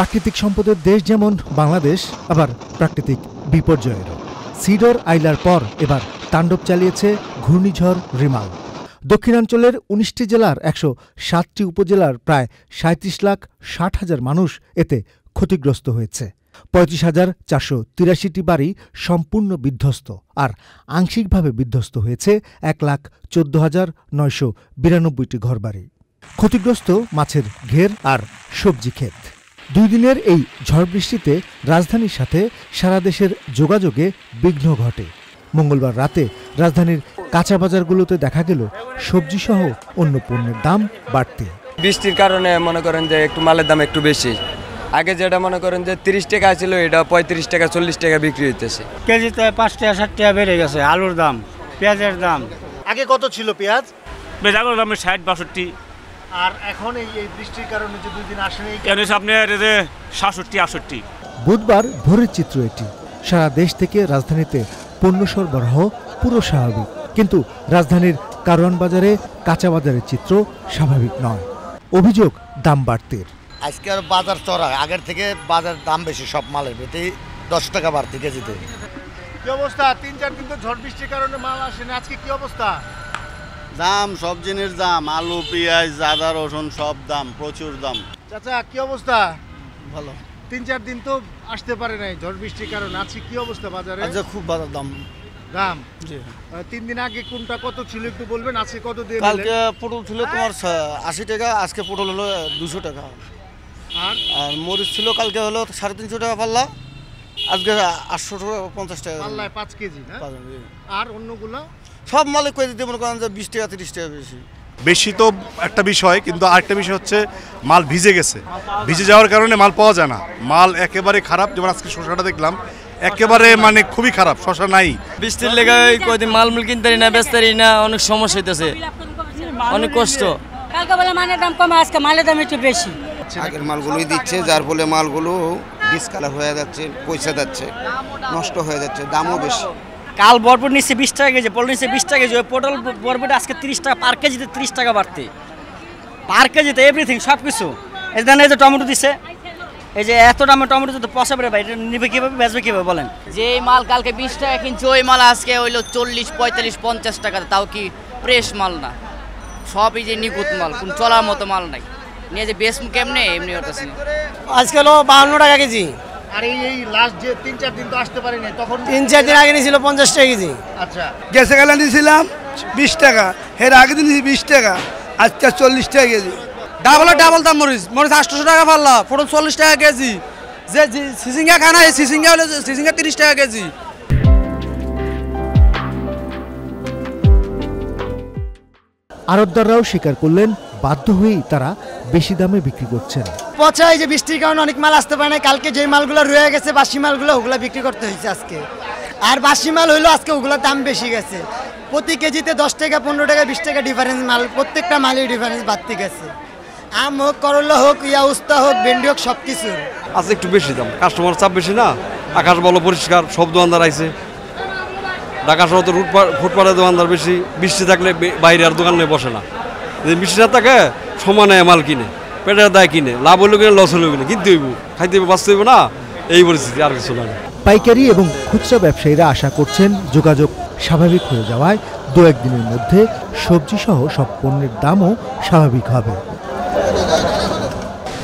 প্রাকৃতিক সম্পদের দেশ যেমন বাংলাদেশ, আবার প্রাকৃতিক বিপর্যয়েরও। সিডর আইলার পর এবার তাণ্ডব চালিয়েছে ঘূর্ণিঝড় রিমাল। দক্ষিণাঞ্চলের ১৯টি জেলার ১০৭টি উপজেলার প্রায় ৩৭,৬০,০০০ মানুষ এতে ক্ষতিগ্রস্ত হয়েছে। ৩৫,৪৮৩টি বাড়ি সম্পূর্ণ বিধ্বস্ত, আর আংশিকভাবে বিধ্বস্ত হয়েছে ১,১৪,৯৯২টি ঘরবাড়ি। ক্ষতিগ্রস্ত মাছের ঘের আর সবজি ক্ষেত। ২ দিনের এই ঝড় বৃষ্টিতে রাজধানীর সাথে সারা দেশের যোগাযোগে বিঘ্ন ঘটে। মঙ্গলবার রাতে রাজধানীর কাঁচা বাজারগুলোতে দেখা গেল সবজিসহ অন্য পণ্যের দাম বাড়তে। বৃষ্টির কারণে মনে করেন যে একটু মালের দাম একটু বেশি। আগে যেটা মনে করেন যে ৩০ টাকা ছিল, এটা ৩৫ টাকা ৪০ টাকা বিক্রি হইতেছে। কেজিতে ৫ টাকা ৬০ টাকা বেড়ে গেছে আলুর দাম, পেঁয়াজের দাম। আগে কত ছিল পেঁয়াজ? বেজাগুলোর দাম ৬০-৬২। আর এখন এই বৃষ্টির কারণে যে ২ দিন আসেনি, কেন আপনার ৬৭-৬৮। বুধবার ভোরের চিত্র এটি। সারা দেশ থেকে রাজধানীতে পণ্য সরবরাহ পুরো স্বাভাবিক, কিন্তু রাজধানীর কারওয়ান বাজারে কাঁচা বাজারের চিত্র স্বাভাবিক নয়। অভিযোগ দাম বাড়তির। আজকে আর বাজার চড়া, আগের থেকে বাজার দাম বেশি, সব মালের প্রতি ১০ টাকা বাড়তি কেজিতে। কি অবস্থা? ৩-৪ দিন তো ঝড় বৃষ্টির কারণে মাল আসেনি, আজকে কি অবস্থা? দাম, সব জিনিস দাম, আলু, পেঁয়াজ, আদা, রসুন সব দাম, প্রচুর দাম। চাচা কি অবস্থা? ভালো। ৩-৪ দিন তো আসতে পারে নাই ঝড় বৃষ্টির কারণে, আজকে কি অবস্থা বাজারে? আজকে খুব বাজার দাম। দাম জি। ৩ দিন আগে কোনটা কত ছিল একটু বলবেন, আজকে কত দিয়ে? কালকে পটল ছিল তোমার ৮০ টাকা, আজকে পটল হলো ২০০ টাকা। আর মরিচ ছিল কালকে হলো ৩৫০ টাকা পাল্লা, আজকে ৮৫০ টাকা পাল্লায় ৫ কেজি না? আর অন্যগুলো সব মালে কয়ে দিতে মনে করেন যে ২০ টাকা ৩০ টাকা বেশি। বেশি তো একটা বিষয়, কিন্তু আরেকটা বিষয় হচ্ছে মাল ভিজে গেছে। ভিজে যাওয়ার কারণে মাল পাওয়া যায় না, মাল একেবারে খারাপ। যেমন আজকে শসাটা দেখলাম, একেবারে মানে খুবই খারাপ, শসা নাই। বৃষ্টির লেগে কয়দিন মালমূল কিনতে না, বেচতে না, অনেক সমস্যা হইতেছে, অনেক কষ্ট। কালকে বলে মালের দাম কম, আজকে মালের দাম একটু বেশি। আগের মালগুলোই দিচ্ছে, যার ফলে মালগুলো ডিসকালার হয়ে যাচ্ছে, পয়সা যাচ্ছে, নষ্ট হয়ে যাচ্ছে, দামও বেশি। কাল বরবট নিচ্ছে ২০ টাকা কেজি, পটল নিচ্ছে ২০ টাকা কেজি। ওই পটল বরবট আজকে ৩০ টাকা পার কেজিতে, ৩০ টাকা বাড়তে পার কেজিতে, এভরিথিং সব কিছু। এই যে টমেটো দিচ্ছে, এই যে এত দামে টমেটো তো পচা বেড়ে ভাই, এটা নিবে কীভাবে, বেচবে কীভাবে বলেন? যে মাল কালকে 20 টাকা কিনছে, ওই মাল আজকে হইলো ৪০, ৪৫, ৫০ টাকা। তাও কি ফ্রেশ মাল না, সবই যে নিখুঁত মাল, কোন চলার মতো মাল নাই। নিয়ে যে বেশ কেমনে এমনি হতেছে। আজকে হলো ৫২ টাকা কেজি। আর এই লাস্ট যে ৩-৪ দিন তো আসতে পারেনি, তখন ৩-৪ দিন আগে নিয়েছিল ৫০ টাকা কেজি। আচ্ছা, গেছে গেলে নিয়েছিলাম ২০ টাকা, এর আগে দিন ২০ টাকা, আজকে ৪০ টাকা কেজি। ডাবল দাম মরিচ ৮০০ টাকা পাল্লা, পটল ৪০ টাকা কেজি। যে সিসিঙ্গা খানা, এই সিসিঙ্গা হলো ৩০ টাকা কেজি। আড়তদাররাও স্বীকার করলেন বাধ্য হয়েই তারা বেশি দামে বিক্রি করছেন। পচা, এই যে বৃষ্টির কারণে অনেক মাল আসতে পারে না। কালকে যে মালগুলো রয়ে গেছে, বাসি মালগুলো, ওগুলো বিক্রি করতে হয়েছে আজকে। আর বাসি মাল হইলো আজকে ওগুলোর দাম বেশি গেছে, প্রতি কেজিতে ১০ টাকা ১৫ টাকা ২০ টাকা ডিফারেন্স। মাল প্রত্যেকটা মালের ডিফারেন্স বাড়তে গেছে। আম হোক, করলা হোক, উস্তা হোক, ভেন্ডি হোক, সব কিছুর আজকে একটু বেশি দাম। কাস্টমার চাপ বেশি না, আকাশ বলো পরিষ্কার, সব দোকানদার আইছে। ঢাকা শহর তো ফুটপাতের দোকানদার বেশি, বৃষ্টি থাকলে বাইরে আর দোকানে বসে না। যদি বৃষ্টি না থাকে সমানে মাল কিনে, পেটের দায় কিনে, লাভ হলেও কিনে, লস হলেও কিনে, কিনতে হইব, খাইতে হইব, বাঁচতে হইব না, এই পরিস্থিতি, আর কিছু না। পাইকারি এবং খুচরা ব্যবসায়ীরা আশা করছেন যোগাযোগ স্বাভাবিক হয়ে যাওয়ায় ২-১ দিনের মধ্যে সবজিসহ সব পণ্যের দামও স্বাভাবিক হবে।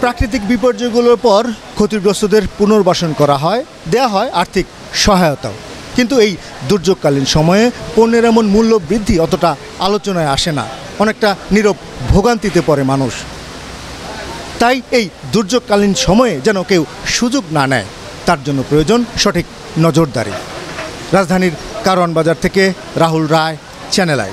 প্রাকৃতিক বিপর্যয়গুলোর পর ক্ষতিগ্রস্তদের পুনর্বাসন করা হয়, দেয়া হয় আর্থিক সহায়তাও। কিন্তু এই দুর্যোগকালীন সময়ে পণ্যের এমন মূল্য বৃদ্ধি অতটা আলোচনায় আসে না, অনেকটা নীরব ভোগান্তিতে পড়ে মানুষ। তাই এই দুর্যোগকালীন সময়ে যেন কেউ সুযোগ না নেয়, তার জন্য প্রয়োজন সঠিক নজরদারি। রাজধানীর কারওয়ান বাজার থেকে রাহুল রায়, চ্যানেল আই।